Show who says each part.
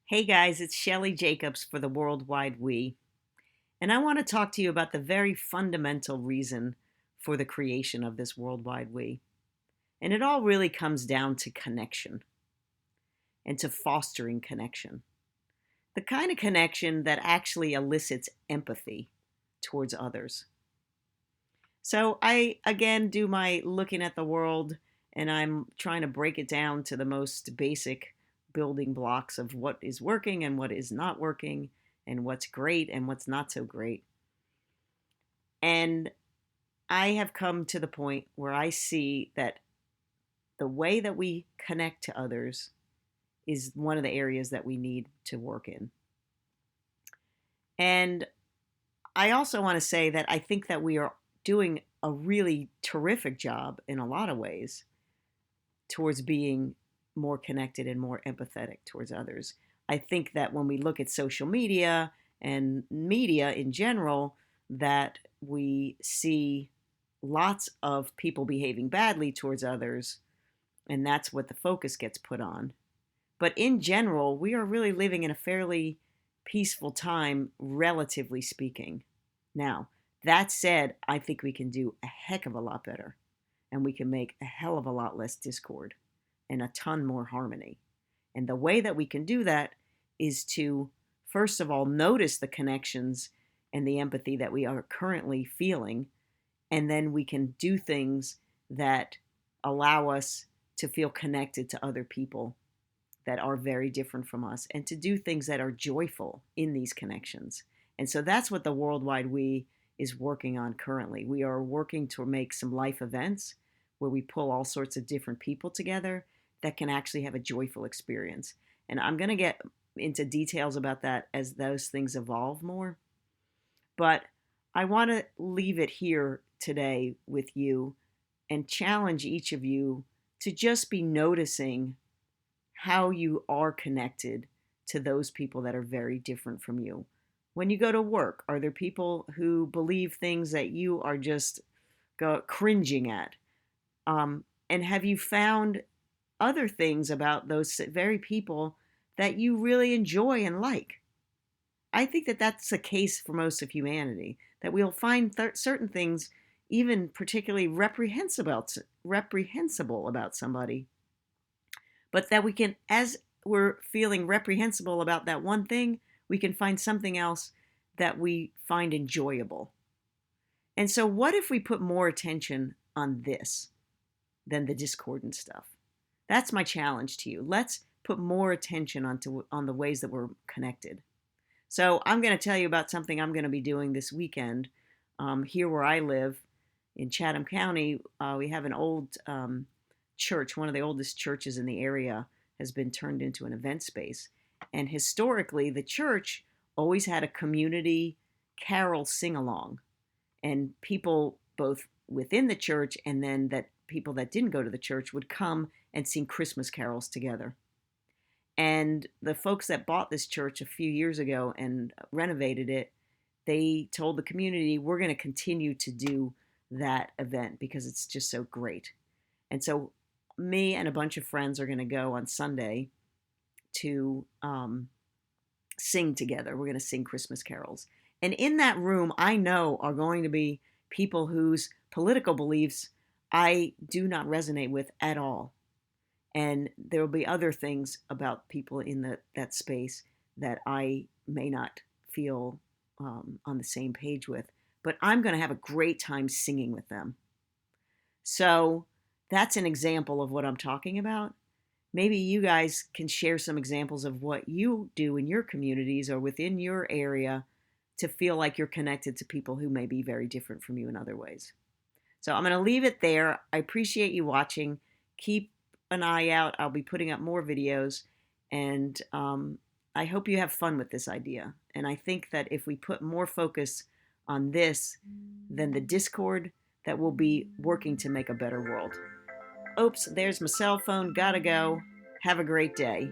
Speaker 1: Hey guys, it's Shelly Jacobs for the Worldwide We, and I want to talk to you about the very fundamental reason for the creation of this Worldwide We. And it all really comes down to connection and to fostering connection. The kind of connection that actually elicits empathy towards others. So I again do my looking at the world and I'm trying to break it down to the most basic building blocks of what is working and what is not working and what's great and what's not so great. And I have come to the point where I see that the way that we connect to others is one of the areas that we need to work in. And I also want to say that I think that we are doing a really terrific job in a lot of ways towards being more connected and more empathetic towards others. I think that when we look at social media and media in general, that we see lots of people behaving badly towards others, and that's what the focus gets put on. But in general, we are really living in a fairly peaceful time, relatively speaking. Now, that said, I think we can do a heck of a lot better, and we can make a hell of a lot less discord and a ton more harmony. And the way that we can do that is to, first of all, notice the connections and the empathy that we are currently feeling. And then we can do things that allow us to feel connected to other people that are very different from us and to do things that are joyful in these connections. And so that's what the Worldwide We is working on currently. We are working to make some life events where we pull all sorts of different people together that can actually have a joyful experience. And I'm going to get into details about that as those things evolve more. But I want to leave it here today with you and challenge each of you to just be noticing how you are connected to those people that are very different from you. When you go to work, are there people who believe things that you are just cringing at? And have you found other things about those very people that you really enjoy and like? I think that that's the case for most of humanity, that we'll find certain things even particularly reprehensible about somebody, but that we can, as we're feeling reprehensible about that one thing, we can find something else that we find enjoyable. And so what if we put more attention on this than the discordant stuff? That's my challenge to you. Let's put more attention on the ways that we're connected. So I'm going to tell you about something I'm going to be doing this weekend. Here where I live in Chatham County, we have an old church. One of the oldest churches in the area has been turned into an event space. And historically, the church always had a community carol sing-along. And people both within the church and then that people that didn't go to the church would come and sing Christmas carols together. And the folks that bought this church a few years ago and renovated it, they told the community, we're going to continue to do that event because it's just so great. And so me and a bunch of friends are going to go on Sunday to sing together. We're going to sing Christmas carols. And in that room, I know are going to be people whose political beliefs I do not resonate with at all. And there will be other things about people in that space that I may not feel on the same page with. But I'm going to have a great time singing with them. So that's an example of what I'm talking about. Maybe you guys can share some examples of what you do in your communities or within your area to feel like you're connected to people who may be very different from you in other ways. So I'm going to leave it there. I appreciate you watching. Keep an eye out. I'll be putting up more videos, and I hope you have fun with this idea. And I think that if we put more focus on this than the discord, that we'll be working to make a better world. Oops, there's my cell phone. Gotta go. Have a great day.